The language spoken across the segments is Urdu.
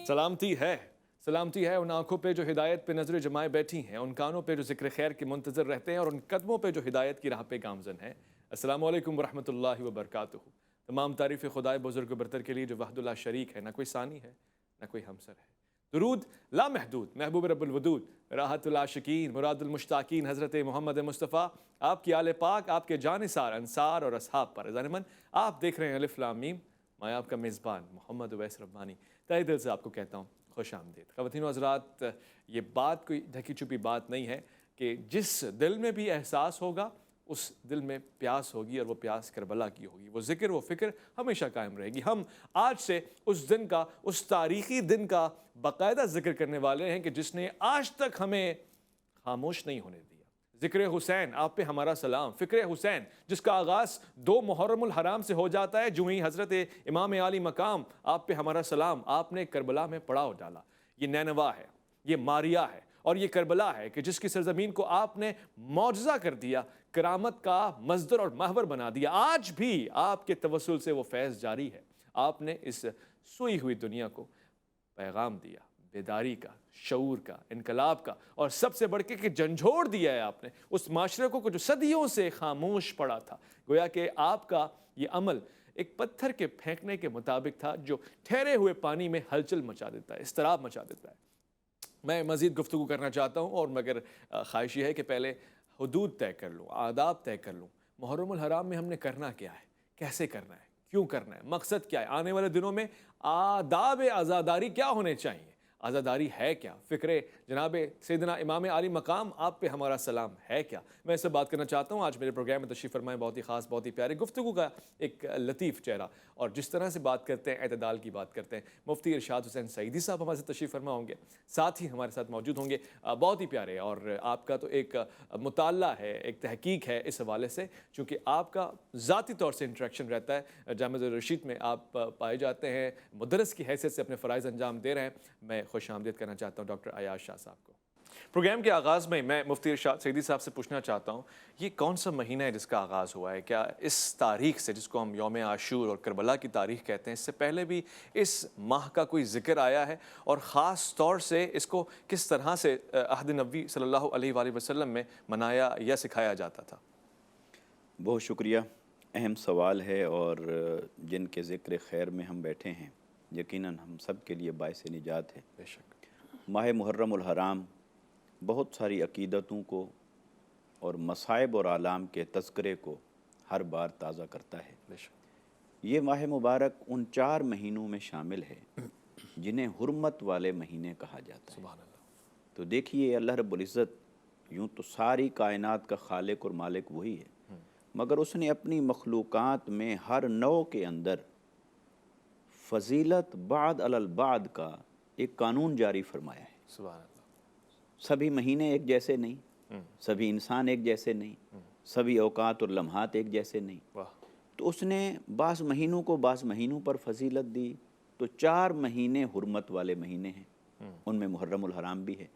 سلامتی ہے ان آنکھوں پہ جو ہدایت پہ نظر جمائے بیٹھی ہیں، ان کانوں پہ جو ذکر خیر کے منتظر رہتے ہیں، اور ان قدموں پہ جو ہدایت کی راہ پہ گامزن ہیں۔ السلام علیکم ورحمۃ اللہ وبرکاتہ۔ تمام تعریف خدائے بزرگ و برتر کے لیے جو وحد اللہ شریک ہے، نہ کوئی ثانی ہے نہ کوئی ہمسر ہے۔ درود لامحدود محبوب رب الودود راحت العاشقین مراد المشتاقین حضرت محمد مصطفیٰ، آپ کی آل پاک، آپ کے جانثار انصار اور اصحاب پر رضوان من۔ آپ دیکھ رہے ہیں الف لام میم، میں آپ کا میزبان محمد اویس ربانی تہہ دل سے آپ کو کہتا ہوں خوش آمدید۔ خواتین و حضرات، یہ بات کوئی ڈھکی چھپی بات نہیں ہے کہ جس دل میں بھی احساس ہوگا اس دل میں پیاس ہوگی، اور وہ پیاس کربلا کی ہوگی، وہ ذکر وہ فکر ہمیشہ قائم رہے گی۔ ہم آج سے اس دن کا، اس تاریخی دن کا باقاعدہ ذکر کرنے والے ہیں کہ جس نے آج تک ہمیں خاموش نہیں ہونے دیا۔ ذکر حسین، آپ پہ ہمارا سلام۔ فکر حسین، جس کا آغاز 2 محرم الحرام سے ہو جاتا ہے، جو ہی حضرت امام عالی مقام، آپ پہ ہمارا سلام، آپ نے کربلا میں پڑاؤ ڈالا۔ یہ نینوا ہے، یہ ماریا ہے، اور یہ کربلا ہے کہ جس کی سرزمین کو آپ نے معجزہ کر دیا، کرامت کا مصدر اور محور بنا دیا۔ آج بھی آپ کے توسل سے وہ فیض جاری ہے۔ آپ نے اس سوئی ہوئی دنیا کو پیغام دیا، بیداری کا، شعور کا، انقلاب کا، اور سب سے بڑھ کے کہ جھنجھوڑ دیا ہے آپ نے اس معاشرے کو جو صدیوں سے خاموش پڑا تھا۔ گویا کہ آپ کا یہ عمل ایک پتھر کے پھینکنے کے مطابق تھا جو ٹھہرے ہوئے پانی میں ہلچل مچا دیتا ہے، اضطراب مچا دیتا ہے۔ میں مزید گفتگو کرنا چاہتا ہوں، اور مگر خواہش یہ ہے کہ پہلے حدود طے کر لوں، آداب طے کر لوں۔ محرم الحرام میں ہم نے کرنا کیا ہے، کیسے کرنا ہے، کیوں کرنا ہے، مقصد کیا ہے، آنے والے دنوں میں آداب عزاداری کیا ہونے چاہیے، عزاداری ہے کیا، فکر جناب سیدنا امام عالی مقام، آپ پہ ہمارا سلام ہے کیا، میں اس سے بات کرنا چاہتا ہوں۔ آج میرے پروگرام میں تشریف فرمائے بہت ہی خاص، بہت ہی پیارے، گفتگو کا ایک لطیف چہرہ، اور جس طرح سے بات کرتے ہیں، اعتدال کی بات کرتے ہیں، مفتی ارشاد حسین سعیدی صاحب ہمارے ساتھ تشریف فرما ہوں گے، ساتھ ہی ہمارے ساتھ موجود ہوں گے بہت ہی پیارے، اور آپ کا تو ایک مطالعہ ہے، ایک تحقیق ہے اس حوالے سے، چونکہ آپ کا ذاتی طور سے انٹریکشن رہتا ہے جامعہ رشید میں، آپ پائے جاتے ہیں، مدرس کی حیثیت سے اپنے فرائض انجام دے رہے ہیں۔ میں خوش آمدید کرنا چاہتا ہوں ڈاکٹر ایاز شاہ صاحب کو۔ پروگرام کے آغاز میں مفتی ارشاد سعیدی صاحب سے پوچھنا چاہتا ہوں، یہ کون سا مہینہ ہے جس کا آغاز ہوا ہے؟ کیا اس تاریخ سے، جس کو ہم یوم عاشور اور کربلا کی تاریخ کہتے ہیں، اس سے پہلے بھی اس ماہ کا کوئی ذکر آیا ہے، اور خاص طور سے اس کو کس طرح سے عہد نبوی صلی اللہ علیہ وآلہ وسلم میں منایا یا سکھایا جاتا تھا؟ بہت شکریہ، اہم سوال ہے، اور جن کے ذکر خیر میں ہم بیٹھے ہیں یقیناً ہم سب کے لیے باعث نجات ہے۔ بے شک۔ ماہ محرم الحرام بہت ساری عقیدتوں کو اور مصائب اور آلام کے تذکرے کو ہر بار تازہ کرتا ہے۔ بے شک۔ یہ ماہ مبارک ان 4 مہینوں میں شامل ہے جنہیں حرمت والے مہینے کہا جاتا ہے۔ سبحان اللہ۔ تو دیکھیے، اللہ رب العزت یوں تو ساری کائنات کا خالق اور مالک وہی ہے، مگر اس نے اپنی مخلوقات میں ہر نوع کے اندر فضیلت بعد علی البعد کا ایک قانون جاری فرمایا ہے۔ سبحان اللہ۔ سبھی مہینے ایک جیسے نہیں، سبھی انسان ایک جیسے نہیں، سبھی اوقات اور لمحات ایک جیسے نہیں۔ واہ۔ تو اس نے بعض مہینوں کو بعض مہینوں پر فضیلت دی، تو 4 مہینے حرمت والے مہینے ہیں، ان میں محرم الحرام بھی ہے۔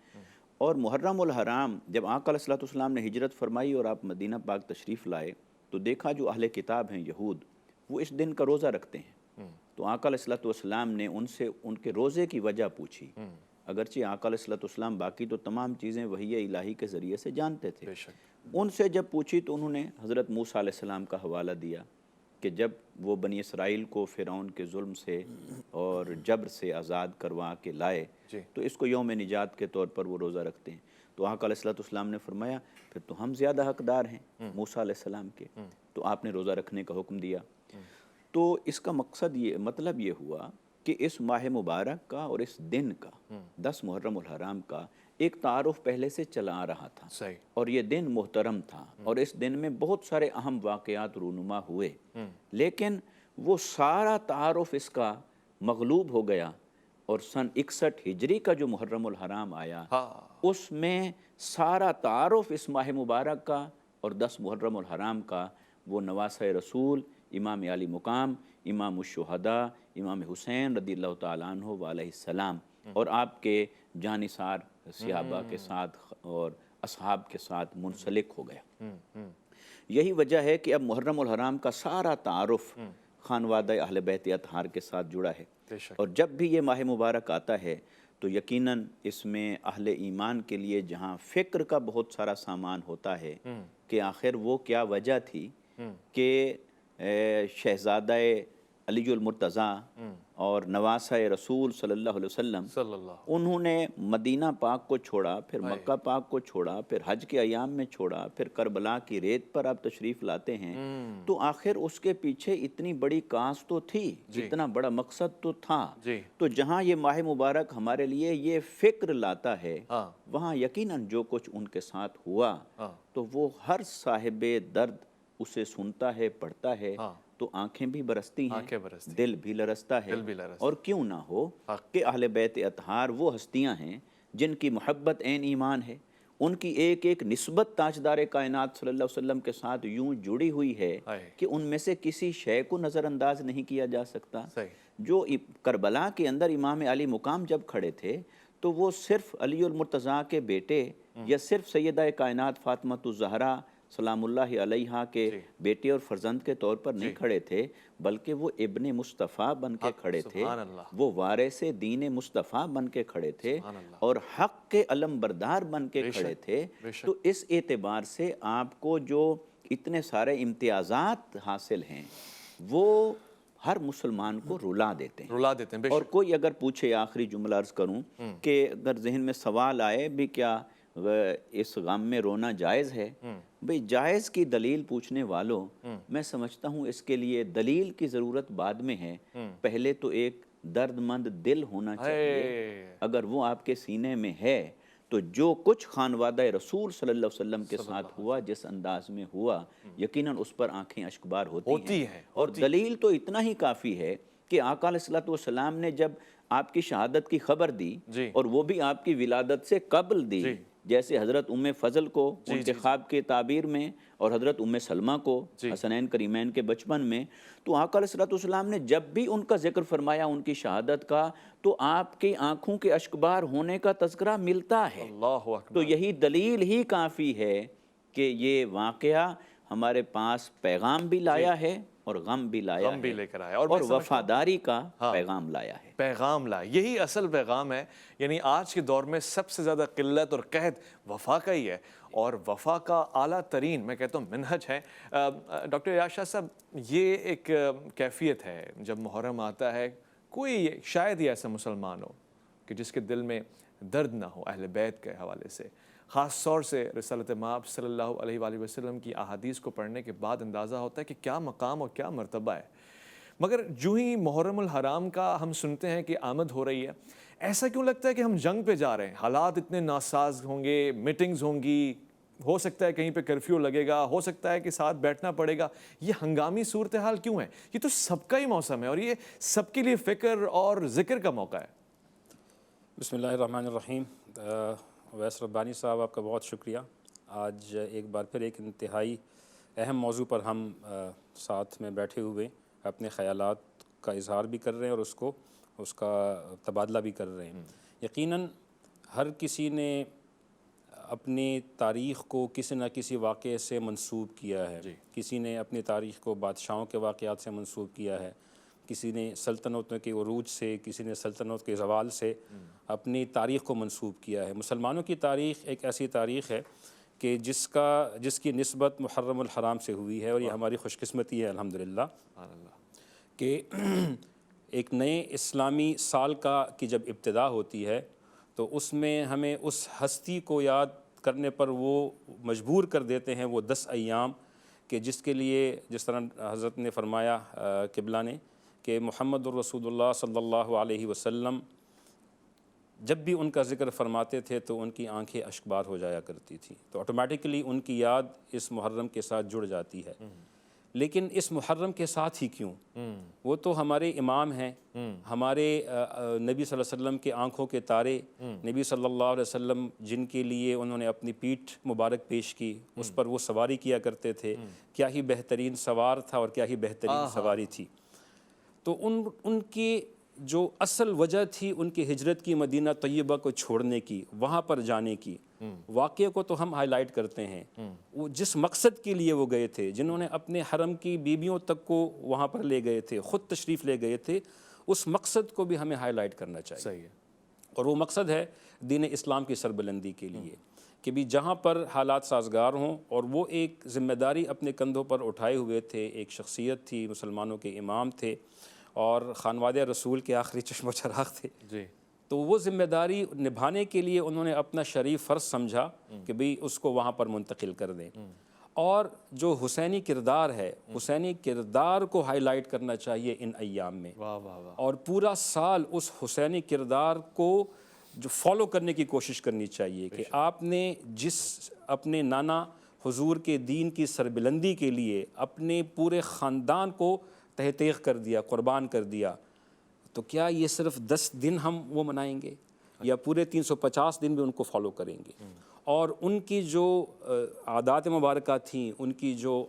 اور محرم الحرام جب آقا علیہ السلام نے ہجرت فرمائی اور آپ مدینہ پاک تشریف لائے، تو دیکھا جو اہل کتاب ہیں یہود، وہ اس دن کا روزہ رکھتے ہیں۔ تو آقا علیہ السلام نے ان سے ان کے روزے کی وجہ پوچھی، اگرچہ آقا علیہ السلام باقی تو تمام چیزیں وحی الہی کے ذریعے سے جانتے تھے، بے شک۔ ان سے جب پوچھی تو انہوں نے حضرت موسیٰ علیہ السلام کا حوالہ دیا کہ جب وہ بنی اسرائیل کو فرعون کے ظلم سے اور جبر سے آزاد کروا کے لائے، تو اس کو یوم نجات کے طور پر وہ روزہ رکھتے ہیں۔ تو آقا علیہ السلام نے فرمایا پھر تو ہم زیادہ حقدار ہیں موسیٰ علیہ السلام کے، تو آپ نے روزہ رکھنے کا حکم دیا۔ تو اس کا مقصد یہ مطلب یہ ہوا کہ اس ماہ مبارک کا اور اس دن کا 10 محرم الحرام کا ایک تعارف پہلے سے چلا آ رہا تھا، صحیح، اور یہ دن محترم تھا، اور اس دن میں بہت سارے اہم واقعات رونما ہوئے، لیکن وہ سارا تعارف اس کا مغلوب ہو گیا، اور سن 61 ہجری کا جو محرم الحرام آیا، اس میں سارا تعارف اس ماہ مبارک کا اور 10 محرم الحرام کا وہ نواسۂ رسول امام عالی مقام، امام الشہداء، امام حسین رضی اللہ تعالیٰ عنہ وعلیہ السلام، اور آپ کے جانثار صحابہ کے ساتھ اور اصحاب کے ساتھ منسلک ہو گیا۔ یہی وجہ ہے کہ اب محرم الحرام کا سارا تعارف خانوادہ اہل بیت اطہار کے ساتھ جڑا ہے۔ بے شک۔ اور جب بھی یہ ماہ مبارک آتا ہے تو یقیناً اس میں اہل ایمان کے لیے جہاں فکر کا بہت سارا سامان ہوتا ہے کہ آخر وہ کیا وجہ تھی کہ شہزادہ علی المرتضیٰ اور نواسہ رسول صلی اللہ علیہ وسلم صلی اللہ انہوں نے مدینہ پاک کو چھوڑا، پھر مکہ پاک کو چھوڑا، پھر حج کے ایام میں چھوڑا، پھر کربلا کی ریت پر آپ تشریف لاتے ہیں، تو آخر اس کے پیچھے اتنی بڑی کاس تو تھی، اتنا بڑا مقصد تو تھا۔ جی تو جہاں یہ ماہ مبارک ہمارے لیے یہ فکر لاتا ہے، ہاں وہاں یقیناً جو کچھ ان کے ساتھ ہوا تو وہ ہر صاحب درد اسے سنتا ہے، پڑھتا ہے تو آنکھیں بھی برستی ہیں، آنکھیں برستی، دل بھی لرزتا ہے۔ دل بھی لرزتا۔ اور کیوں نہ ہو کہ اہل بیت اطہار وہ ہستیاں ہیں جن کی محبت عین ایمان ہے، ان کی ایک ایک نسبت تاجدار کائنات صلی اللہ علیہ وسلم کے ساتھ یوں جڑی ہوئی ہے کہ ان میں سے کسی شے کو نظر انداز نہیں کیا جا سکتا۔ جو کربلا کے اندر امام علی مقام جب کھڑے تھے تو وہ صرف علی المرتضیٰ کے بیٹے یا صرف سیدہ کائنات فاطمۃ الزہرا سلام اللہ علیہا کے بیٹے اور فرزند کے طور پر نہیں کھڑے تھے، بلکہ وہ ابن مصطفیٰ بن کے کھڑے تھے، وہ وارث دین مصطفیٰ بن کے کھڑے تھے اور حق کے علم بردار بن کے کھڑے تھے۔ تو اس اعتبار سے آپ کو جو اتنے سارے امتیازات حاصل ہیں وہ ہر مسلمان کو رلا دیتے ہیں۔ اور کوئی اگر پوچھے، آخری جملہ عرض کروں کہ اگر ذہن میں سوال آئے بھی کیا اس غم میں رونا جائز ہے، بھئی جائز کی دلیل پوچھنے والوں، میں سمجھتا ہوں اس کے لیے دلیل کی ضرورت بعد میں ہے، پہلے تو ایک درد مند دل ہونا چاہیے۔ اگر وہ آپ کے سینے میں ہے تو جو کچھ خانوادہ رسول صلی اللہ علیہ وسلم کے ساتھ ہوا، جس انداز میں ہوا، یقیناً اس پر آنکھیں اشکبار ہوتی ہیں۔ اور دلیل تو اتنا ہی کافی ہے کہ آقا علیہ السلام نے جب آپ کی شہادت کی خبر دی اور وہ بھی آپ کی ولادت سے قبل دی، جیسے حضرت ام فضل کو ان کے خواب کے تعبیر میں اور حضرت ام سلمہ کو حسنین کریمین کے بچپن میں، تو آقا علیہ السلام نے جب بھی ان کا ذکر فرمایا ان کی شہادت کا تو آپ کی آنکھوں کے اشکبار ہونے کا تذکرہ ملتا ہے۔ تو یہی دلیل ہی کافی ہے کہ یہ واقعہ ہمارے پاس پیغام بھی لایا ہے اور غم بھی لایا ہے اور وفاداری کا پیغام لایا ہے۔ پیغام لایا، یہی اصل پیغام ہے۔ یعنی آج کے دور میں سب سے زیادہ قلت اور قحط وفا کا ہی ہے، اور وفا کا اعلیٰ ترین میں کہتا ہوں منہج ہے۔ ڈاکٹر ایاز شاہ صاحب، یہ ایک کیفیت ہے جب محرم آتا ہے، کوئی شاید ہی ایسا مسلمان ہو کہ جس کے دل میں درد نہ ہو اہل بیت کے حوالے سے، خاص طور سے رسالت مآب صلی اللہ علیہ وآلہ وسلم کی احادیث کو پڑھنے کے بعد اندازہ ہوتا ہے کہ کیا مقام اور کیا مرتبہ ہے۔ مگر جو ہی محرم الحرام کا ہم سنتے ہیں کہ آمد ہو رہی ہے، ایسا کیوں لگتا ہے کہ ہم جنگ پہ جا رہے ہیں؟ حالات اتنے ناساز ہوں گے، میٹنگز ہوں گی، ہو سکتا ہے کہیں پہ کرفیو لگے گا، ہو سکتا ہے کہ ساتھ بیٹھنا پڑے گا، یہ ہنگامی صورتحال کیوں ہے؟ یہ تو سب کا ہی موسم ہے اور یہ سب کے لیے فکر اور ذکر کا موقع ہے۔ بسم اللہ الرحمن الرحیم۔ اویس ربانی صاحب، آپ کا بہت شکریہ۔ آج ایک بار پھر ایک انتہائی اہم موضوع پر ہم ساتھ میں بیٹھے ہوئے اپنے خیالات کا اظہار بھی کر رہے ہیں اور اس کا تبادلہ بھی کر رہے ہیں۔ یقیناً ہر کسی نے اپنی تاریخ کو کسی نہ کسی واقعے سے منسوب کیا ہے۔ کسی نے اپنی تاریخ کو بادشاہوں کے واقعات سے منسوب کیا ہے، کسی نے سلطنتوں کے عروج سے، کسی نے سلطنت کے زوال سے اپنی تاریخ کو منسوب کیا ہے۔ مسلمانوں کی تاریخ ایک ایسی تاریخ ہے کہ جس کی نسبت محرم الحرام سے ہوئی ہے، اور یہ ہماری خوش قسمتی ہے الحمدللہ کہ ایک نئے اسلامی سال کی جب ابتدا ہوتی ہے تو اس میں ہمیں اس ہستی کو یاد کرنے پر وہ مجبور کر دیتے ہیں وہ 10 ایام کہ جس کے لیے جس طرح حضرت نے فرمایا قبلہ نے کہ محمد الرسول اللہ صلی اللہ علیہ وسلم جب بھی ان کا ذکر فرماتے تھے تو ان کی آنکھیں اشکبار ہو جایا کرتی تھیں، تو آٹومیٹکلی ان کی یاد اس محرم کے ساتھ جڑ جاتی ہے۔ لیکن اس محرم کے ساتھ ہی کیوں؟ وہ تو ہمارے امام ہیں، ہمارے نبی صلی اللہ علیہ وسلم کے آنکھوں کے تارے، نبی صلی اللہ علیہ وسلم جن کے لیے انہوں نے اپنی پیٹھ مبارک پیش کی، اس پر وہ سواری کیا کرتے تھے، کیا ہی بہترین سوار تھا اور کیا ہی بہترین سواری تھی۔ تو ان کی جو اصل وجہ تھی ان کی ہجرت کی، مدینہ طیبہ کو چھوڑنے کی، وہاں پر جانے کی، واقعے کو تو ہم ہائی لائٹ کرتے ہیں۔ وہ جس مقصد کے لیے وہ گئے تھے، جنہوں نے اپنے حرم کی بیویوں تک کو وہاں پر لے گئے تھے، خود تشریف لے گئے تھے، اس مقصد کو بھی ہمیں ہائی لائٹ کرنا چاہیے. صحیح ہے. اور وہ مقصد ہے دین اسلام کی سربلندی کے لیے کہ بھی جہاں پر حالات سازگار ہوں. اور وہ ایک ذمہ داری اپنے کندھوں پر اٹھائے ہوئے تھے, ایک شخصیت تھی, مسلمانوں کے امام تھے اور خانوادہ رسول کے آخری چشم و چراغ تھے. جی. تو وہ ذمہ داری نبھانے کے لیے انہوں نے اپنا شریف فرض سمجھا کہ بھئی اس کو وہاں پر منتقل کر دیں. اور جو حسینی کردار ہے, حسینی کردار کو ہائی لائٹ کرنا چاہیے ان ایام میں. واہ واہ واہ. اور پورا سال اس حسینی کردار کو جو فالو کرنے کی کوشش کرنی چاہیے کہ آپ نے جس اپنے نانا حضور کے دین کی سربلندی کے لیے اپنے پورے خاندان کو تہ تیغ کر دیا, قربان کر دیا, تو کیا یہ صرف 10 دن ہم وہ منائیں گے یا پورے 350 دن بھی ان کو فالو کریں گے؟ اور ان کی جو عادات مبارکہ تھیں, ان کی جو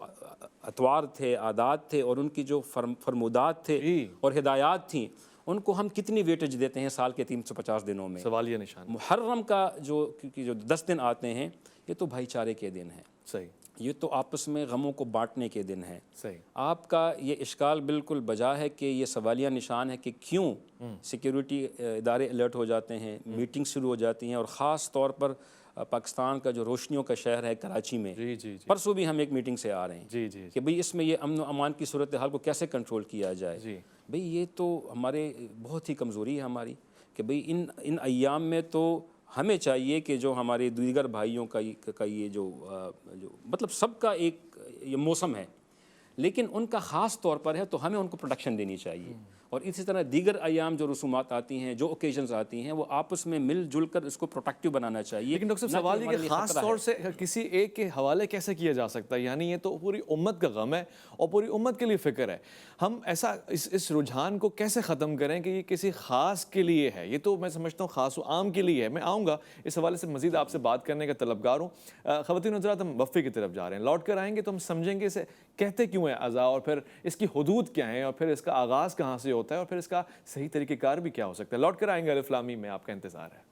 اطوار تھے, عادات تھے, اور ان کی جو فرمودات تھے اور ہدایات تھیں, ان کو ہم کتنی ویٹیج دیتے ہیں سال کے 350 دنوں میں؟ سوالیہ نشان. محرم کا کیونکہ جو 10 دن آتے ہیں یہ تو بھائی چارے کے دن ہیں. صحیح. یہ تو آپس میں غموں کو بانٹنے کے دن ہیں. صحیح. آپ کا یہ اشکال بالکل بجا ہے کہ یہ سوالیہ نشان ہے کہ کیوں سیکیورٹی ادارے الرٹ ہو جاتے ہیں, میٹنگ شروع ہو جاتی ہیں, اور خاص طور پر پاکستان کا جو روشنیوں کا شہر ہے کراچی میں, جی جی جی. پرسوں بھی ہم ایک میٹنگ سے آ رہے ہیں جی جی. کہ بھئی اس میں یہ امن و امان کی صورتحال کو کیسے کنٹرول کیا جائے. جی. بھئی یہ تو ہمارے بہت ہی کمزوری ہے ہماری کہ بھئی ان ایام میں تو ہمیں چاہیے کہ جو ہمارے دیگر بھائیوں کا یہ جو مطلب سب کا ایک یہ موسم ہے, لیکن ان کا خاص طور پر ہے تو ہمیں ان کو پروٹیکشن دینی چاہیے. اور اسی طرح دیگر ایام جو رسومات آتی ہیں, جو اوکیزنز آتی ہیں, وہ آپس میں مل جل کر اس کو پروٹیکٹیو بنانا چاہیے. لیکن ڈاکٹر صاحب سوال یہ کہ خاص طور سے کسی ایک کے حوالے کیسے کیا جا سکتا ہے؟ یعنی یہ تو پوری امت کا غم ہے اور پوری امت کے لیے فکر ہے. ہم ایسا اس رجحان کو کیسے ختم کریں کہ یہ کسی خاص کے لیے ہے؟ یہ تو میں سمجھتا ہوں خاص و عام کے لیے ہے. میں آؤں گا اس حوالے سے مزید آپ سے بات کرنے کا طلبگار ہوں. خواتین حضرات, ہم وقفے کی طرف جا رہے ہیں, لوٹ کر آئیں گے تو ہم سمجھیں گے اسے کہتے کیوں ہیں عزا, اور پھر اس کی حدود کیا ہیں, اور پھر اس کا آغاز کہاں سے ہوتا ہے, اور پھر اس کا صحیح طریقہ کار بھی کیا ہو سکتا ہے. لوٹ کر آئیں گے. الف لام میم میں آپ کا انتظار ہے.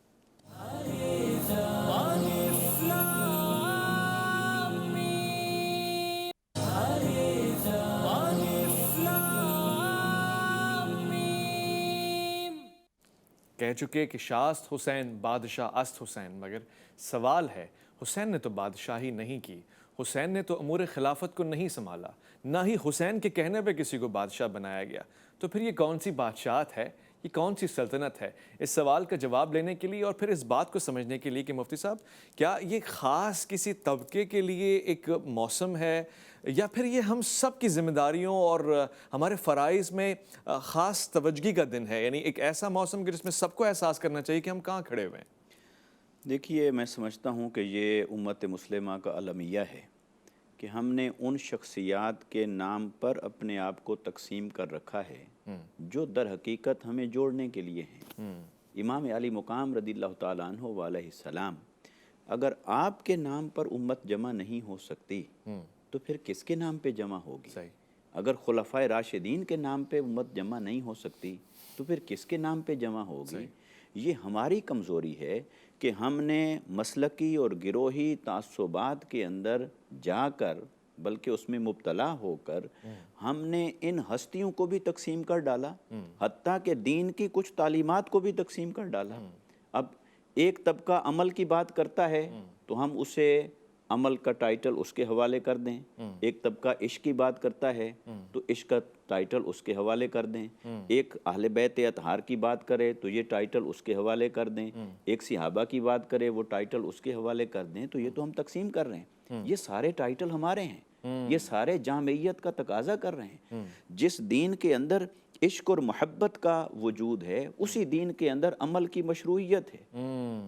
کہہ چکے کہ شاست حسین بادشاہ است حسین, مگر سوال ہے حسین نے تو بادشاہی نہیں کی, حسین نے تو امور خلافت کو نہیں سنبھالا, نہ ہی حسین کے کہنے پہ کسی کو بادشاہ بنایا گیا. تو پھر یہ کون سی بادشاہت ہے, یہ کون سی سلطنت ہے؟ اس سوال کا جواب لینے کے لیے اور پھر اس بات کو سمجھنے کے لیے کہ مفتی صاحب کیا یہ خاص کسی طبقے کے لیے ایک موسم ہے, یا پھر یہ ہم سب کی ذمہ داریوں اور ہمارے فرائض میں خاص توجگی کا دن ہے, یعنی ایک ایسا موسم کہ جس میں سب کو احساس کرنا چاہیے کہ ہم کہاں کھڑے ہوئے ہیں؟ دیکھیے, میں سمجھتا ہوں کہ یہ امت مسلمہ کا المیہ ہے کہ ہم نے ان شخصیات کے نام پر اپنے آپ کو تقسیم کر رکھا ہے جو در حقیقت ہمیں جوڑنے کے لیے ہیں. امام علی مقام رضی اللہ تعالیٰ عنہ علیہ السلام, اگر آپ کے نام پر امت جمع نہیں ہو سکتی تو پھر کس کے نام پہ جمع ہوگی؟ اگر خلفائے راشدین کے نام پہ امت جمع نہیں ہو سکتی تو پھر کس کے نام پہ جمع ہوگی؟ یہ ہماری کمزوری ہے کہ ہم نے مسلکی اور گروہی تعصبات کے اندر جا کر, بلکہ اس میں مبتلا ہو کر, ہم نے ان ہستیوں کو بھی تقسیم کر ڈالا, حتیٰ کہ دین کی کچھ تعلیمات کو بھی تقسیم کر ڈالا. اب ایک طبقہ عمل کی بات کرتا ہے تو ہم اسے عمل کا ٹائٹل اس کے حوالے کر دیں, ایک طبقہ عشق کی بات کرتا ہے تو عشق کا ٹائٹل اس کے حوالے کر دیں, ایک اہل بیت اطہار کی بات کرے تو یہ ٹائٹل اس کے حوالے کر دیں, ایک صحابہ کی بات کرے وہ ٹائٹل اس کے حوالے کر دیں. تو یہ تو ہم تقسیم کر رہے ہیں, یہ سارے ٹائٹل ہمارے ہیں, یہ سارے جامعیت کا تقاضا کر رہے ہیں. جس دین کے اندر عشق اور محبت کا وجود ہے اسی دین کے اندر عمل کی مشروعیت ہے.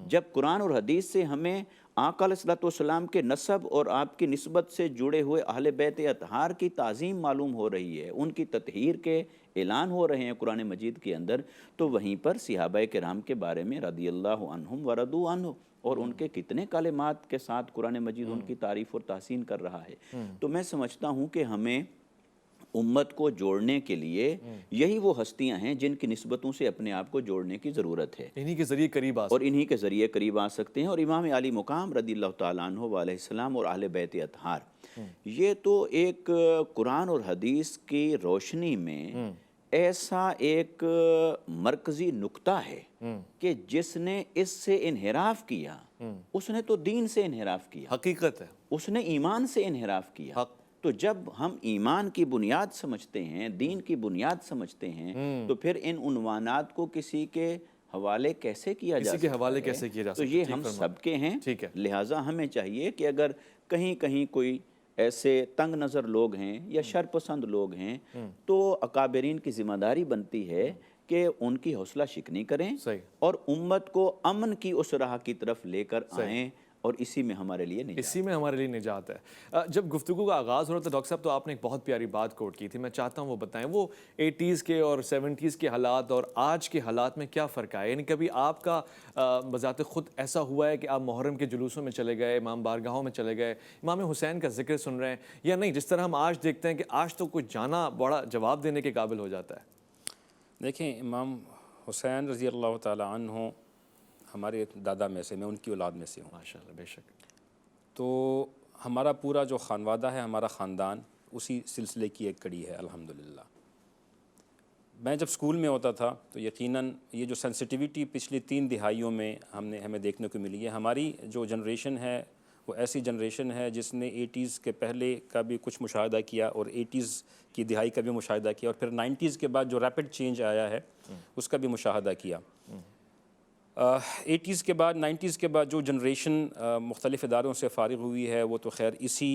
جب قرآن اور حدیث سے ہمیں آقا علیہ الصلوۃ والسلام کے نسب اور آپ کی نسبت سے جڑے ہوئے اہل بیت اطہار کی تعظیم معلوم ہو رہی ہے, ان کی تطہیر کے اعلان ہو رہے ہیں قرآن مجید کے اندر, تو وہیں پر صحابہ کرام کے بارے میں رضی اللہ عنہم ورضوا عنہ اور ان کے کتنے کلمات کے ساتھ قرآن مجید ان کی تعریف اور تحسین کر رہا ہے. تو میں سمجھتا ہوں کہ ہمیں امت کو جوڑنے کے لیے یہی وہ ہستیاں ہیں جن کی نسبتوں سے اپنے آپ کو جوڑنے کی ضرورت ہے, انہی کے ذریعے قریب آ اور انہی کے ذریعے قریب آ سکتے ہیں. اور امام علی مقام رضی اللہ تعالیٰ عنہ علیہ السلام اور اہل بیت اطہار, یہ تو ایک قرآن اور حدیث کی روشنی میں ایسا ایک مرکزی نقطہ ہے کہ جس نے اس سے انحراف کیا اس نے تو دین سے انحراف کیا، حقیقت ہے، اس نے ایمان سے انحراف کیا۔ حق۔ تو جب ہم ایمان کی بنیاد سمجھتے ہیں، دین کی بنیاد سمجھتے ہیں، تو پھر ان عنوانات کو کسی کے حوالے کیسے کیا جا سکتا ہے؟ کسی کے حوالے کیسے کیا جا تو سکتا یہ ہم سب کے ہیں، ٹھیک ہے۔ لہٰذا ہمیں چاہیے کہ اگر کہیں کہیں کوئی ایسے تنگ نظر لوگ ہیں یا شرپسند لوگ ہیں تو اکابرین کی ذمہ داری بنتی ہے کہ ان کی حوصلہ شکنی کریں اور امت کو امن کی اس راہ کی طرف لے کر آئیں، اور اسی میں ہمارے لیے نجات، اسی میں ہمارے لیے نجات ہے۔ جب گفتگو کا آغاز ہو رہا تھا ڈاکٹر صاحب تو آپ نے ایک بہت پیاری بات کوٹ کی تھی، میں چاہتا ہوں وہ بتائیں، وہ 80s کے اور 70s کے حالات اور آج کے حالات میں کیا فرق ہے؟ یعنی کبھی آپ کا بذات خود ایسا ہوا ہے کہ آپ محرم کے جلوسوں میں چلے گئے، امام بارگاہوں میں چلے گئے، امام حسین کا ذکر سن رہے ہیں، یا نہیں جس طرح ہم آج دیکھتے ہیں کہ آج تو کوئی جانا بڑا جواب دینے کے قابل ہو جاتا ہے؟ دیکھیں، امام حسین رضی اللہ تعالیٰ عنہ ہمارے دادا میں سے، میں ان کی اولاد میں سے ہوں، ماشاءاللہ، بے شک۔ تو ہمارا پورا جو خانوادہ ہے، ہمارا خاندان اسی سلسلے کی ایک کڑی ہے الحمدللہ۔ میں جب اسکول میں ہوتا تھا تو یقیناً یہ جو سینسٹیویٹی پچھلی 3 دہائیوں میں ہمیں دیکھنے کو ملی ہے، ہماری جو جنریشن ہے وہ ایسی جنریشن ہے جس نے 80s کے پہلے کا بھی کچھ مشاہدہ کیا اور 80s کی دہائی کا بھی مشاہدہ کیا، اور پھر 90s کے بعد جو ریپڈ چینج آیا ہے اس کا بھی مشاہدہ کیا۔ 80s کے بعد 90s کے بعد جو جنریشن مختلف اداروں سے فارغ ہوئی ہے وہ تو خیر اسی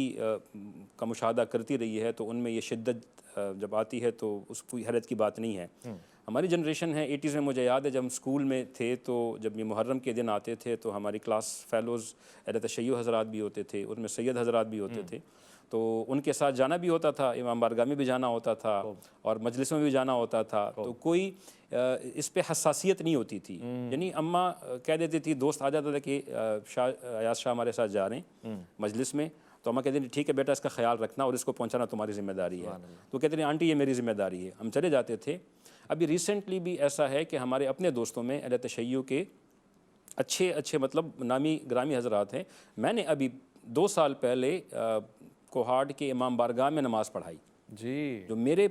کا مشاہدہ کرتی رہی ہے، تو ان میں یہ شدت جب آتی ہے تو اس کوئی حیرت کی بات نہیں ہے۔ ہماری جنریشن ہے 80s میں، مجھے یاد ہے جب ہم اسکول میں تھے تو جب یہ محرم کے دن آتے تھے تو ہماری کلاس فیلوز اہل تشیع حضرات بھی ہوتے تھے، ان میں سید حضرات بھی ہوتے تھے، تو ان کے ساتھ جانا بھی ہوتا تھا، امام بارگاہ میں بھی جانا ہوتا تھا اور مجلس میں بھی جانا ہوتا تھا، تو کوئی اس پہ حساسیت نہیں ہوتی تھی۔ یعنی اماں کہہ دیتی تھی، دوست آ جاتا تھا کہ ایاز شاہ ہمارے ساتھ جا رہے ہیں مجلس میں، تو اماں کہتے ہیں ٹھیک ہے بیٹا اس کا خیال رکھنا اور اس کو پہنچانا تمہاری ذمہ داری ہے، تو کہتے ہیں آنٹی یہ میری ذمہ داری ہے، ہم چلے جاتے تھے۔ ابھی ریسنٹلی بھی ایسا ہے کہ ہمارے اپنے دوستوں میں اہل تشیع کے اچھے مطلب نامی گرامی حضرات ہیں، میں نے ابھی 2 سال پہلے کوہاٹ کے امام بارگاہ میں نماز پڑھائی، جی، جو میرے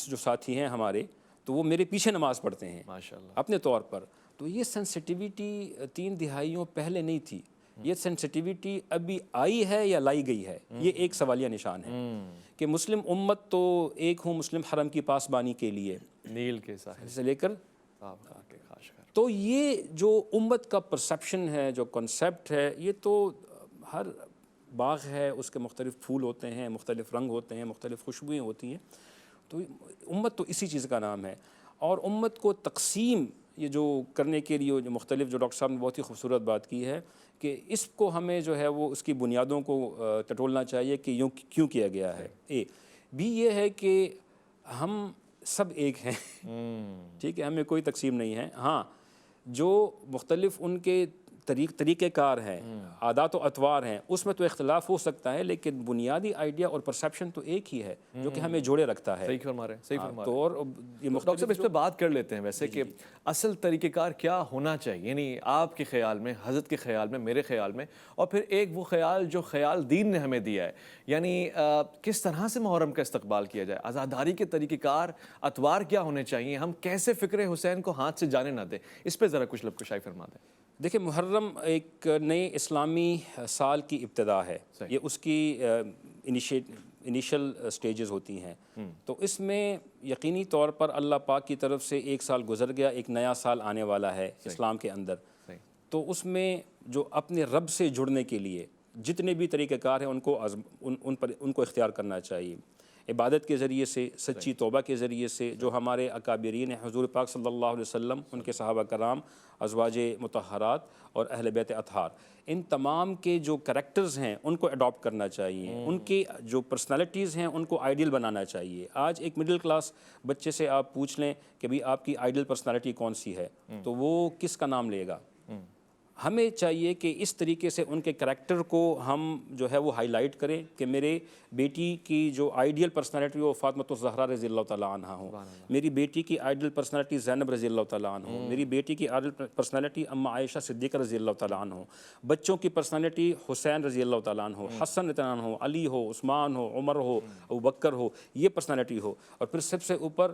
جو ساتھی ہیں ہمارے تو وہ میرے پیچھے نماز پڑھتے ہیں ماشاءاللہ، اپنے طور پر۔ تو یہ سینسٹیویٹی 3 دہائیوں پہلے نہیں تھی، یہ سینسٹیویٹی ابھی آئی ہے یا لائی گئی ہے، یہ ایک سوالیہ نشان ہے کہ مسلم امت تو ایک ہوں مسلم حرم کی پاسبانی کے لیے نیل کے ساحل سے لے کر، کے خاشقر۔ تو یہ جو امت کا پرسیپشن ہے، جو کنسیپٹ ہے، یہ تو ہر باغ ہے اس کے مختلف پھول ہوتے ہیں، مختلف رنگ ہوتے ہیں، مختلف خوشبوئیں ہوتی ہیں، تو امت تو اسی چیز کا نام ہے۔ اور امت کو تقسیم یہ جو کرنے کے لیے جو مختلف، جو ڈاکٹر صاحب نے بہت ہی خوبصورت بات کی ہے کہ اس کو ہمیں جو ہے وہ اس کی بنیادوں کو ٹٹولنا چاہیے کہ یوں کیوں کیا گیا ہے۔ بھی یہ ہے کہ ہم سب ایک ہیں، ٹھیک ہے، ہمیں کوئی تقسیم نہیں ہے۔ ہاں، جو مختلف ان کے طریقہ کار ہیں، عادات و اطوار ہیں، اس میں تو اختلاف ہو سکتا ہے، لیکن بنیادی آئیڈیا اور پرسیپشن تو ایک ہی ہے جو کہ ہمیں جوڑے رکھتا ہے۔ صحیح فرما رہے ہیں، صحیح فرما رہے ہیں۔ تو اور یہ ڈاکٹر صاحب اس پہ بات کر لیتے ہیں ویسے کہ اصل طریقہ کار کیا ہونا چاہیے، یعنی آپ کے خیال میں، حضرت کے خیال میں، میرے خیال میں، اور پھر ایک وہ خیال جو خیال دین نے ہمیں دیا ہے، یعنی کس طرح سے محرم کا استقبال کیا جائے، عزاداری کے طریقہ کار، اطوار کیا ہونے چاہیے، ہم کیسے فکر حسین کو ہاتھ سے جانے نہ دیں، اس پہ ذرا کچھ لب کشائی فرما دیں۔ دیکھیں، محرم ایک نئے اسلامی سال کی ابتدا ہے، یہ اس کی انیشل سٹیجز ہوتی ہیں، تو اس میں یقینی طور پر اللہ پاک کی طرف سے 1 سال گزر گیا، ایک نیا سال آنے والا ہے اسلام کے اندر، تو اس میں جو اپنے رب سے جڑنے کے لیے جتنے بھی طریقہ کار ہیں ان کو اختیار کرنا چاہیے، عبادت کے ذریعے سے، سچی توبہ کے ذریعے سے، جو ہمارے اکابرین ہیں حضور پاک صلی اللہ علیہ وسلم، ان کے صحابہ کرام، ازواج مطہرات اور اہل بیت اطہار، ان تمام کے جو کریکٹرز ہیں ان کو اڈاپٹ کرنا چاہیے، ان کی جو پرسنالٹیز ہیں ان کو آئیڈیل بنانا چاہیے۔ آج ایک مڈل کلاس بچے سے آپ پوچھ لیں کہ بھئی آپ کی آئیڈیل پرسنالٹی کون سی ہے، تو وہ کس کا نام لے گا؟ ہمیں چاہیے کہ اس طریقے سے ان کے کریکٹر کو ہم جو ہے وہ ہائی لائٹ کریں کہ میرے بیٹی کی جو آئیڈیل پرسنالٹی وہ فاطمۃ الزہرا رضی اللہ تعالیٰ عنہ ہو، میری بیٹی کی آئیڈیل پرسنالٹی زینب رضی اللہ تعالیٰ عنہ ہو، میری بیٹی کی آئیڈیل پرسنالٹی اما عائشہ صدیقہ رضی اللہ تعالیٰ عنہ ہو، بچوں کی پرسنالٹی حسین رضی اللہ تعالیٰ عنہ ہو، حسن رضی اللہ عنہ ہو، علی ہو، عثمان ہو، عمر ہو، ابوبکر ہو، یہ پرسنالٹی ہو، اور پھر سب سے اوپر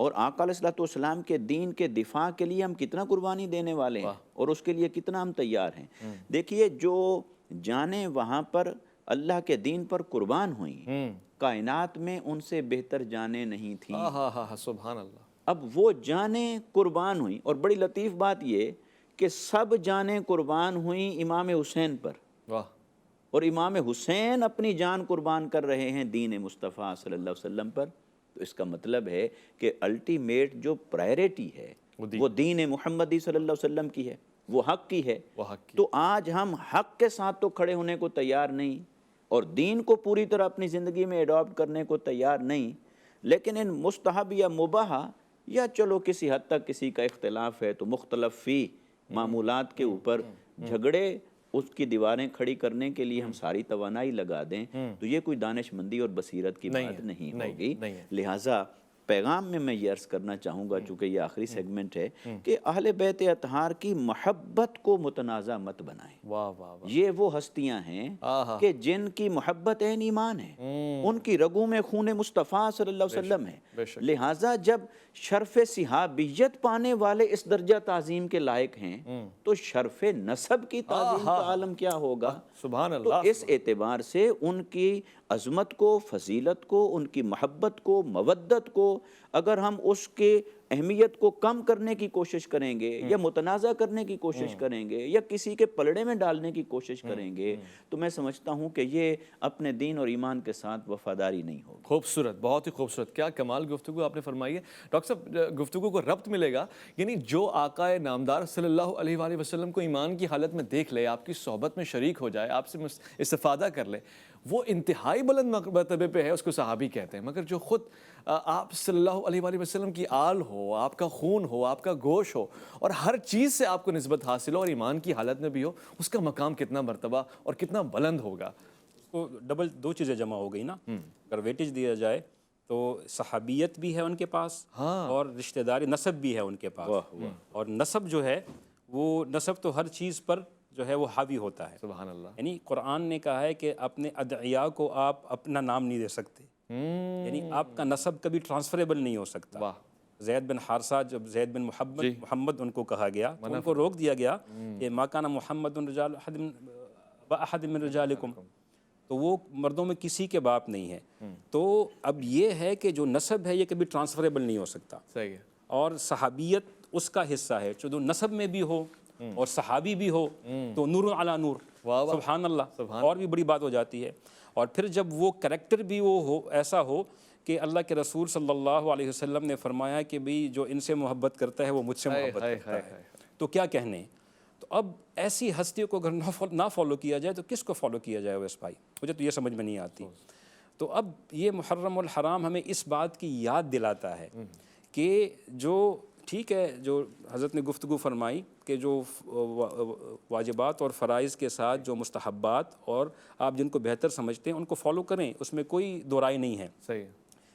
اور آقا علیہ الصلوۃ والسلام کے دین کے دفاع کے لیے ہم کتنا قربانی دینے والے ہیں اور اس کے لیے کتنا ہم تیار ہیں۔ دیکھیے جو جانیں وہاں پر اللہ کے دین پر قربان ہوئیں، کائنات میں ان سے بہتر جانیں نہیں تھیں۔ ہاں سبحان اللہ۔ اب وہ جانیں قربان ہوئیں، اور بڑی لطیف بات یہ کہ سب جانیں قربان ہوئیں امام حسین پر، واہ، اور امام حسین اپنی جان قربان کر رہے ہیں دین مصطفیٰ صلی اللہ علیہ وسلم پر۔ تو اس کا مطلب ہے کہ الٹیمیٹ جو پرائرٹی ہے وہ دین محمدی صلی اللہ علیہ وسلم کی ہے، وہ حق کی ہے۔ تو آج ہم حق کے ساتھ تو کھڑے ہونے کو تیار نہیں، اور دین کو پوری طرح اپنی زندگی میں اڈاپٹ کرنے کو تیار نہیں، لیکن ان مستحب یا مباح یا چلو کسی حد تک کسی کا اختلاف ہے تو مختلف فی معمولات کے اوپر جھگڑے، اس کی دیواریں کھڑی کرنے کے لیے ہم ساری توانائی لگا دیں، تو یہ کوئی دانش مندی اور بصیرت کی بات نہیں ہوگی۔ لہٰذا پیغام میں یہ عرض کرنا چاہوں گا، چونکہ یہ آخری سیگمنٹ ہے، کہ اہل بیت اطہار کی محبت کو متنازع مت بنائیں۔ واہ واہ واہ، یہ وہ ہستیاں ہیں کہ جن کی محبت عین ایمان ہے، ان کی رگوں میں خون مصطفیٰ صلی اللہ علیہ وسلم ہے۔ لہٰذا جب شرف صحابیت پانے والے اس درجہ تعظیم کے لائق ہیں تو شرف نسب کی تعظیم کا عالم کیا ہوگا؟ سبحان تو اللہ۔ اس اعتبار سے ان کی عظمت کو، فضیلت کو، ان کی محبت کو، مودت کو اگر ہم اس کے اہمیت کو کم کرنے کی کوشش کریں گے یا متنازع کرنے کی کوشش کریں گے یا کسی کے پلڑے میں ڈالنے کی کوشش کریں گے تو میں سمجھتا ہوں کہ یہ اپنے دین اور ایمان کے ساتھ وفاداری نہیں ہوگی۔ خوبصورت، بہت ہی خوبصورت، کیا کمال گفتگو آپ نے فرمائی ہے ڈاکٹر صاحب۔ گفتگو کو ربط ملے گا، یعنی جو آقا نامدار صلی اللہ علیہ وآلہ وسلم کو ایمان کی حالت میں دیکھ لے، آپ کی صحبت میں شریک ہو جائے، آپ سے استفادہ کر لے، وہ انتہائی بلند مرتبے پہ ہے، اس کو صحابی کہتے ہیں۔ مگر جو خود آپ صلی اللہ علیہ وآلہ وسلم کی آل ہو، آپ کا خون ہو، آپ کا گوشت ہو، اور ہر چیز سے آپ کو نسبت حاصل ہو اور ایمان کی حالت میں بھی ہو، اس کا مقام کتنا مرتبہ اور کتنا بلند ہوگا۔ تو ڈبل دو چیزیں جمع ہو گئی نا، اگر ویٹیج دیا جائے تو صحابیت بھی ہے ان کے پاس اور رشتہ داری نسب بھی ہے ان کے پاس، اور نسب جو ہے وہ نسب تو ہر چیز پر جو ہے وہ حاوی ہوتا ہے۔ سبحان اللہ۔ یعنی قرآن نے کہا ہے کہ اپنے ادعیاء کو آپ اپنا نام نہیں دے سکتے، یعنی آپ کا نسب کبھی ٹرانسفریبل نہیں ہو سکتا۔ زید بن حارثہ، جب زید بن محمد ان کو کہا گیا تو ان کو روک دیا گیا کہ ما کان محمد رجال احد من رجالکم، تو وہ مردوں میں کسی کے باپ نہیں ہے۔ تو اب یہ ہے کہ جو نسب ہے یہ کبھی ٹرانسفریبل نہیں ہو سکتا، صحیح ہے۔ اور صحابیت اس کا حصہ ہے، جو نسب میں بھی ہو اور صحابی بھی ہو تو نور علی نور، سبحان اللہ، اور بھی بڑی بات ہو جاتی ہے۔ اور پھر جب وہ کریکٹر بھی وہ ہو، ایسا ہو کہ اللہ کے رسول صلی اللہ علیہ وسلم نے فرمایا کہ بھئی جو ان سے محبت کرتا ہے وہ مجھ سے محبت کرتا ہے، تو کیا کہنے۔ تو اب ایسی ہستیوں کو اگر نہ فالو کیا جائے تو کس کو فالو کیا جائے ویس بھائی؟ مجھے تو یہ سمجھ میں نہیں آتی۔ تو اب یہ محرم الحرام ہمیں اس بات کی یاد دلاتا ہے کہ جو ٹھیک ہے، جو حضرت نے گفتگو فرمائی کہ جو واجبات اور فرائض کے ساتھ جو مستحبات اور آپ جن کو بہتر سمجھتے ہیں ان کو فالو کریں، اس میں کوئی دو رائے نہیں ہے، صحیح۔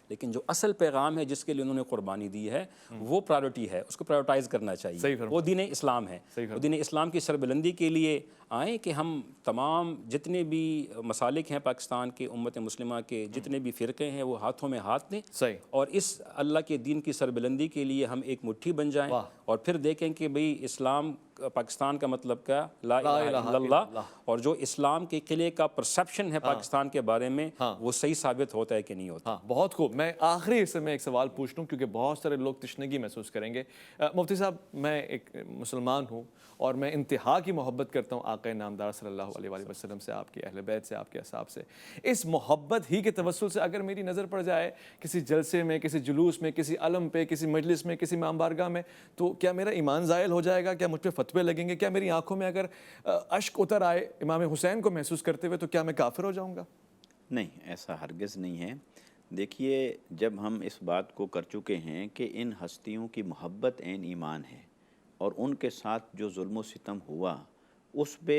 لیکن جو اصل پیغام ہے جس کے لیے انہوں نے قربانی دی ہے وہ پرائیورٹی ہے، اس کو پرائیورٹائز کرنا چاہیے، وہ دین اسلام ہے۔ وہ دین اسلام کی سربلندی کے لیے آئیں کہ ہم تمام جتنے بھی مسالک ہیں پاکستان کے، امت مسلمہ کے جتنے بھی فرقے ہیں، وہ ہاتھوں میں ہاتھ دیں اور اس اللہ کے دین کی سربلندی کے لیے ہم ایک مٹھی بن جائیں، اور پھر دیکھیں کہ بھئی اسلام پاکستان کا مطلب کیا، لا الہ الا اللہ، اور جو اسلام کے قلعے کا پرسیپشن ہے پاکستان کے بارے میں وہ صحیح ثابت ہوتا ہے کہ نہیں ہوتا۔ بہت خوب۔ میں آخری حصے میں ایک سوال پوچھ لوں کیونکہ بہت سارے لوگ تشنگی محسوس کریں گے۔ مفتی صاحب، میں ایک مسلمان ہوں اور میں انتہا کی محبت کرتا ہوں آقا نامدار صلی اللہ علیہ وآلہ وسلم سے، آپ کے اہل بیت سے، آپ کے اصحاب سے۔ اس محبت ہی کے توسل سے اگر میری نظر پڑ جائے کسی جلسے میں، کسی جلوس میں، کسی علم پہ، کسی مجلس میں، کسی امام بارگاہ میں، تو کیا میرا ایمان زائل ہو جائے گا؟ کیا مجھ پہ فتوے لگیں گے؟ کیا میری آنکھوں میں اگر اشک اتر آئے امام حسین کو محسوس کرتے ہوئے تو کیا میں کافر ہو جاؤں گا؟ نہیں، ایسا ہرگز نہیں ہے۔ دیکھیے، جب ہم اس بات کو کر چکے ہیں کہ ان ہستیوں کی محبت عین ایمان ہے اور ان کے ساتھ جو ظلم و ستم ہوا اس پہ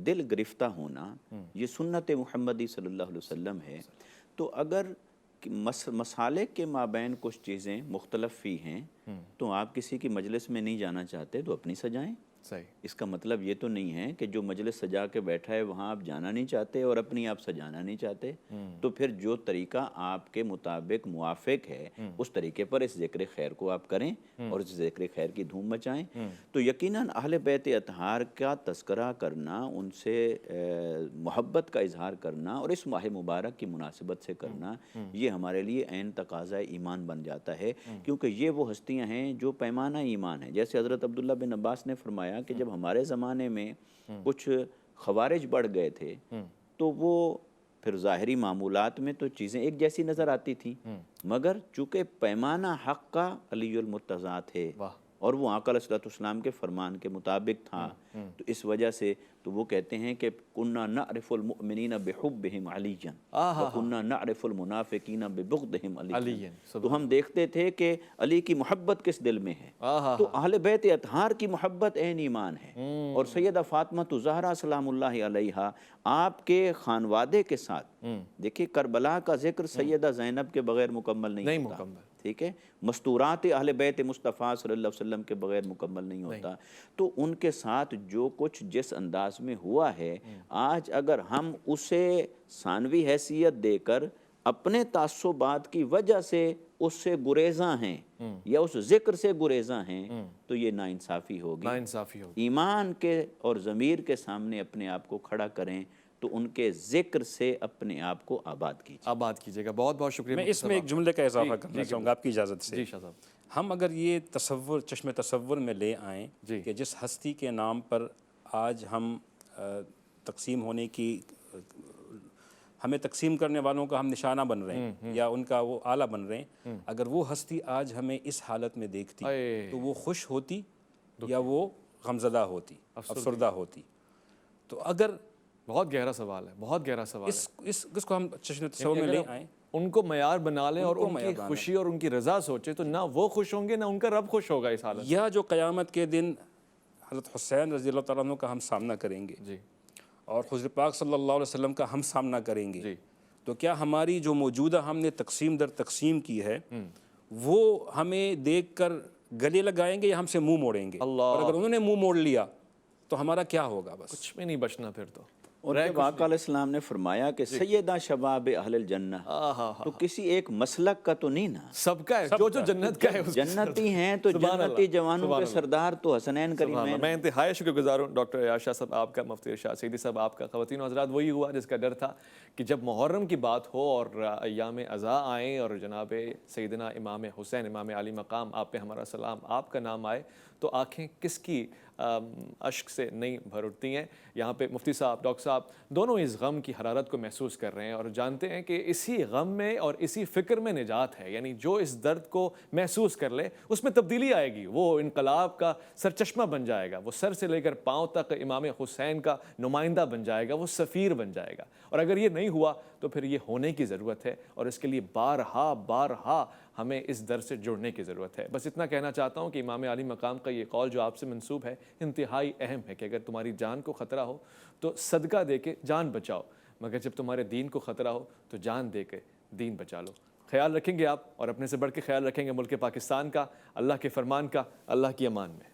دل گرفتہ ہونا یہ سنت محمدی صلی اللہ علیہ وسلم ہے، تو اگر مسالک کے مابین کچھ چیزیں مختلف فی ہیں تو آپ کسی کی مجلس میں نہیں جانا چاہتے تو اپنی سجائیں، صحیح. اس کا مطلب یہ تو نہیں ہے کہ جو مجلس سجا کے بیٹھا ہے وہاں آپ جانا نہیں چاہتے اور اپنی آپ سجانا نہیں چاہتے. تو پھر جو طریقہ آپ کے مطابق موافق ہے اس طریقے پر اس ذکر خیر کو آپ کریں اور اس ذکر خیر کی دھوم مچائیں. تو یقیناً اہل بیت اطہار کا تذکرہ کرنا، ان سے محبت کا اظہار کرنا اور اس ماہ مبارک کی مناسبت سے کرنا، یہ ہمارے لیے عین تقاضۂ ایمان بن جاتا ہے، کیونکہ یہ وہ ہستیاں ہیں جو پیمانہ ایمان ہے. جیسے حضرت عبداللہ بن عباس نے فرمایا کہ جب ہمارے زمانے میں کچھ خوارج بڑھ گئے تھے تو وہ پھر ظاہری معمولات میں تو چیزیں ایک جیسی نظر آتی تھیں، مگر چونکہ پیمانہ حق کا علی المرتضیٰ تھے اور وہ آقا علیہ السلام کے فرمان کے مطابق تھا، تو اس وجہ سے تو وہ کہتے ہیں کہ کُنَّا نَعْرِفُ الْمُؤْمِنِينَ بِحُبِّهِمْ عَلِيًّا وَكُنَّا نَعْرِفُ الْمُنَافِقِينَ بِبُغْضِهِمْ عَلِيًّا. تو ہم دیکھتے تھے کہ علی کی محبت کس دل میں ہے. تو اہل بیت اطہار کی محبت عین ایمان ہے. اور سیدہ فاطمہ زہرا سلام اللہ علیہا آپ کے خانوادے کے ساتھ، دیکھیں کربلا کا ذکر سیدہ زینب کے بغیر مکمل نہیں ہوتا، ٹھیک ہے، مستورات اہل بیت مصطفیٰ صلی اللہ علیہ وسلم کے بغیر مکمل نہیں ہوتا. تو ان کے ساتھ جو کچھ جس انداز میں ہوا ہے، آج اگر ہم اسے ثانوی حیثیت دے کر اپنے تعصبات کی وجہ سے اس سے گریزاں ہیں یا اس ذکر سے گریزاں ہیں تو یہ ناانصافی ہوگی. ایمان کے اور ضمیر کے سامنے اپنے آپ کو کھڑا کریں تو ان کے ذکر سے اپنے آپ کو آباد کیجیے گا. بہت بہت شکریہ. میں اس میں ایک جملے کا اضافہ کرنا چاہوں گا آپ کی اجازت سے. جی شاہ صاحب. ہم اگر یہ تصور چشم تصور میں لے آئیں کہ جس ہستی کے نام پر آج ہم تقسیم ہونے کی، ہمیں تقسیم کرنے والوں کا ہم نشانہ بن رہے ہیں یا ان کا وہ آلہ بن رہے ہیں، اگر وہ ہستی آج ہمیں اس حالت میں دیکھتی تو وہ خوش ہوتی یا وہ غمزدہ ہوتی، افسردہ ہوتی؟ تو اگر بہت گہرا سوال ہے، بہت گہرا سوال ہے. اس کو ہم چشم تصور میں لے آئیں، ان کو معیار بنا لیں اور ان کی خوشی اور ان کی رضا سوچے تو نہ وہ خوش ہوں گے نہ ان کا رب خوش ہوگا اس حالت. یا جو قیامت کے دن حضرت حسین رضی اللہ تعالیٰ عنہ کا ہم سامنا کریں گے اور حضور پاک صلی اللہ علیہ وسلم کا ہم سامنا کریں گے، تو کیا ہماری جو موجودہ ہم نے تقسیم در تقسیم کی ہے وہ ہمیں دیکھ کر گلے لگائیں گے یا ہم سے منہ موڑیں گے؟ اور اگر انہوں نے منہ موڑ لیا تو ہمارا کیا ہوگا؟ بس کچھ بھی نہیں بچنا پھر تو. اور جب آقا علیہ السلام نے فرمایا کہ سیدہ شباب اہل الجنہ، تو کسی ایک مسلک کا تو نہیں نا، سب کا ہے، جو جنت کا ہے جنتی ہیں تو جنتی جوانوں کے سردار تو حسنین کریمین. میں انتہائی شکر گزار ہوں ڈاکٹر ایاز شاہ صاحب آپ کا، مفتی ارشاد سعیدی صاحب آپ کا. خواتین و حضرات، وہی ہوا جس کا ڈر تھا کہ جب محرم کی بات ہو اور ایام عزا آئیں اور جناب سیدنا امام حسین امام علی مقام آپ پہ ہمارا سلام آپ کا نام آئے تو آنکھیں کس کی اشک سے نہیں بھر اٹھتی ہیں. یہاں پہ مفتی صاحب، ڈاکٹر صاحب دونوں اس غم کی حرارت کو محسوس کر رہے ہیں اور جانتے ہیں کہ اسی غم میں اور اسی فکر میں نجات ہے. یعنی جو اس درد کو محسوس کر لے اس میں تبدیلی آئے گی، وہ انقلاب کا سرچشمہ بن جائے گا، وہ سر سے لے کر پاؤں تک امام حسین کا نمائندہ بن جائے گا، وہ سفیر بن جائے گا. اور اگر یہ نہیں ہوا تو پھر یہ ہونے کی ضرورت ہے اور اس کے لیے بارہا ہمیں اس در سے جڑنے کی ضرورت ہے. بس اتنا کہنا چاہتا ہوں کہ امام علی مقام کا یہ قول جو آپ سے منسوب ہے انتہائی اہم ہے کہ اگر تمہاری جان کو خطرہ ہو تو صدقہ دے کے جان بچاؤ، مگر جب تمہارے دین کو خطرہ ہو تو جان دے کے دین بچا لو. خیال رکھیں گے آپ اور اپنے سے بڑھ کے خیال رکھیں گے ملک پاکستان کا، اللہ کے فرمان کا. اللہ کی امان میں.